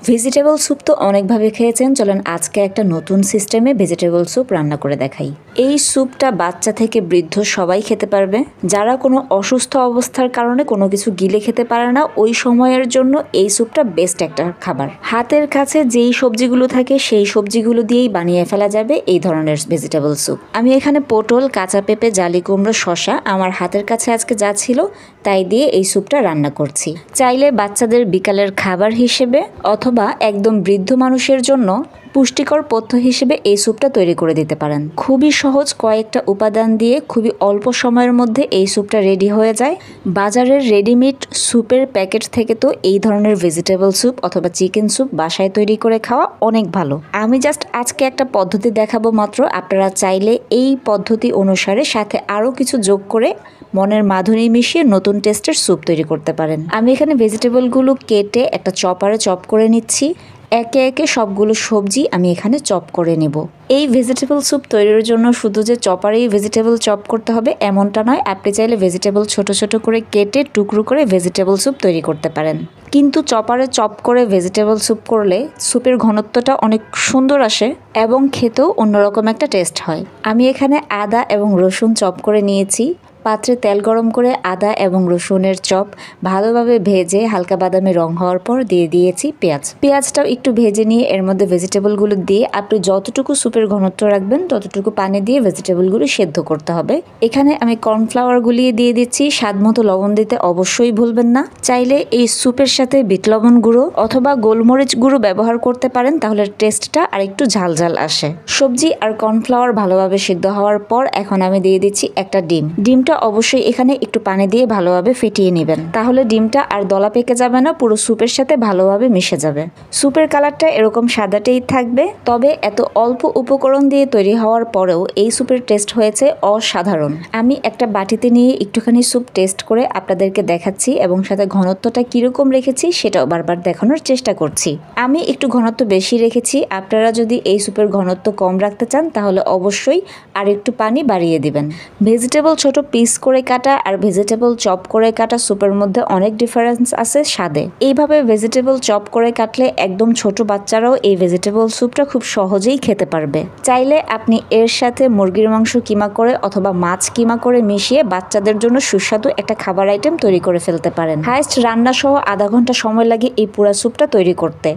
Vegetable soup তো অনেকভাবে খেয়েছেন, চলেন আজকে একটা নতুন সিস্টেমে ভেজিটেবল স্যুপ রান্না করে দেখাই। এই স্যুপটা বাচ্চা থেকে বৃদ্ধ সবাই খেতে পারবে। যারা কোনো অসুস্থ অবস্থার কারণে কোনো কিছু গিলে খেতে পারে না, ওই সময়ের জন্য এই স্যুপটা বেস্ট একটা খাবার। হাতের কাছে যেই সবজিগুলো থাকে সেই সবজিগুলো দিয়েই বানিয়ে ফেলা যাবে এই ধরনের ভেজিটেবল স্যুপ। আমি এখানে পটল, কাঁচা পেঁপে, জালি কুমড়ো, শসা আমার হাতের কাছে আজকে যা ছিল তাই দিয়ে এই স্যুপটা রান্না করছি। চাইলে বাচ্চাদের বিকালের খাবার হিসেবে অথবা একদম বৃদ্ধ মানুষের জন্য পুষ্টিকর পথ্য হিসেবে এই স্যুপটা তৈরি করে দিতে পারেন। খুবই সহজ কয়েকটা উপাদান দিয়ে খুবই অল্প সময়ের মধ্যে এই স্যুপটা রেডি হয়ে যায়। বাজারের রেডিমেড স্যুপের প্যাকেট থেকে তো এই ধরনের ভেজিটেবল স্যুপ অথবা চিকেন স্যুপ বাসায় তৈরি করে খাওয়া অনেক ভালো। আমি জাস্ট আজকে একটা পদ্ধতি দেখাবো মাত্র, আপনারা চাইলে এই পদ্ধতি অনুসারে সাথে আরও কিছু যোগ করে মনের মাধুরী মিশিয়ে নতুন টেস্টের স্যুপ তৈরি করতে পারেন। আমি এখানে ভেজিটেবলগুলো কেটে একটা চপারে চপ করে নিচ্ছি। একে একে সবগুলো সবজি আমি এখানে চপ করে নেব। এই ভেজিটেবল স্যুপ তৈরির জন্য শুধু যে চপারেই ভেজিটেবল চপ করতে হবে এমনটা নয়, আপনি চাইলে ভেজিটেবল ছোট ছোট করে কেটে টুকরো করে ভেজিটেবল স্যুপ তৈরি করতে পারেন। কিন্তু চপারে চপ করে ভেজিটেবল স্যুপ করলে স্যুপের ঘনত্বটা অনেক সুন্দর আসে এবং খেতেও অন্যরকম একটা টেস্ট হয়। আমি এখানে আদা এবং রসুন চপ করে নিয়েছি। পাত্রে তেল গরম করে আদা এবং রসুনের চপ ভালোভাবে ভেজে হালকা বাদামি রং হওয়ার পর দিয়ে দিয়েছি পেঁয়াজটাও একটু ভেজে নিয়ে এর মধ্যে ভেজিটেবলগুলো দিয়ে আপনি যতটুকু স্যুপের ঘনত্ব রাখবেন ততটুকু পানি দিয়ে ভেজিটেবলগুলো সেদ্ধ করতে হবে। এখানে আমি কর্নফ্লাওয়ার গুলিয়ে দিয়ে দিচ্ছি। স্বাদ মতো লবণ দিতে অবশ্যই ভুলবেন না। চাইলে এই স্যুপের সাথে বিট লবণ গুঁড়ো অথবা গোলমরিচ গুঁড়ো ব্যবহার করতে পারেন, তাহলে টেস্টটা আর একটু ঝালঝাল আসে। সবজি আর কর্নফ্লাওয়ার ভালোভাবে সিদ্ধ হওয়ার পর এখন আমি দিয়ে দিচ্ছি একটা ডিমটা অবশ্যই এখানে একটু পানি দিয়ে ভালোভাবে ফেটিয়ে নেবেন, তাহলে ডিমটা আর দলা পেকে যাবে না, পুরো স্যুপের সাথে ভালোভাবে মিশে যাবে। স্যুপের কালারটা এরকম সাদাটেই থাকবে। তবে এত অল্প উপকরণ দিয়ে তৈরি হওয়ার পরেও এই স্যুপের টেস্ট হয়েছে অসাধারণ। আমি একটা বাটিতে নিয়ে একটুখানি স্যুপ টেস্ট করে আপনাদেরকে দেখাচ্ছি এবং সাথে ঘনত্বটা কিরকম রেখেছি সেটাও বারবার দেখানোর চেষ্টা করছি। আমি একটু ঘনত্ব বেশি রেখেছি। আপনারা যদি এই স্যুপের ঘনত্ব কম রাখতে চান তাহলে অবশ্যই আর একটু পানি বাড়িয়ে দিবেন। ভেজিটেবল ছোট পিস করে কাটা আর ভেজিটেবল চপ করে কাটা স্যুপের মধ্যে অনেক ডিফারেন্স আছে স্বাদে। এইভাবে ভেজিটেবল চপ করে কাটলে একদম ছোট বাচ্চারাও এই ভেজিটেবল স্যুপটা খুব সহজেই খেতে পারবে। চাইলে আপনি এর সাথে মুরগির মাংস কিমা করে অথবা মাছ কিমা করে মিশিয়ে বাচ্চাদের জন্য সুস্বাদু একটা খাবার আইটেম তৈরি করে ফেলতে পারেন। হাইস্ট রান্না সহ আধা ঘন্টা সময় লাগে এই পুরা স্যুপটা তৈরি করতে।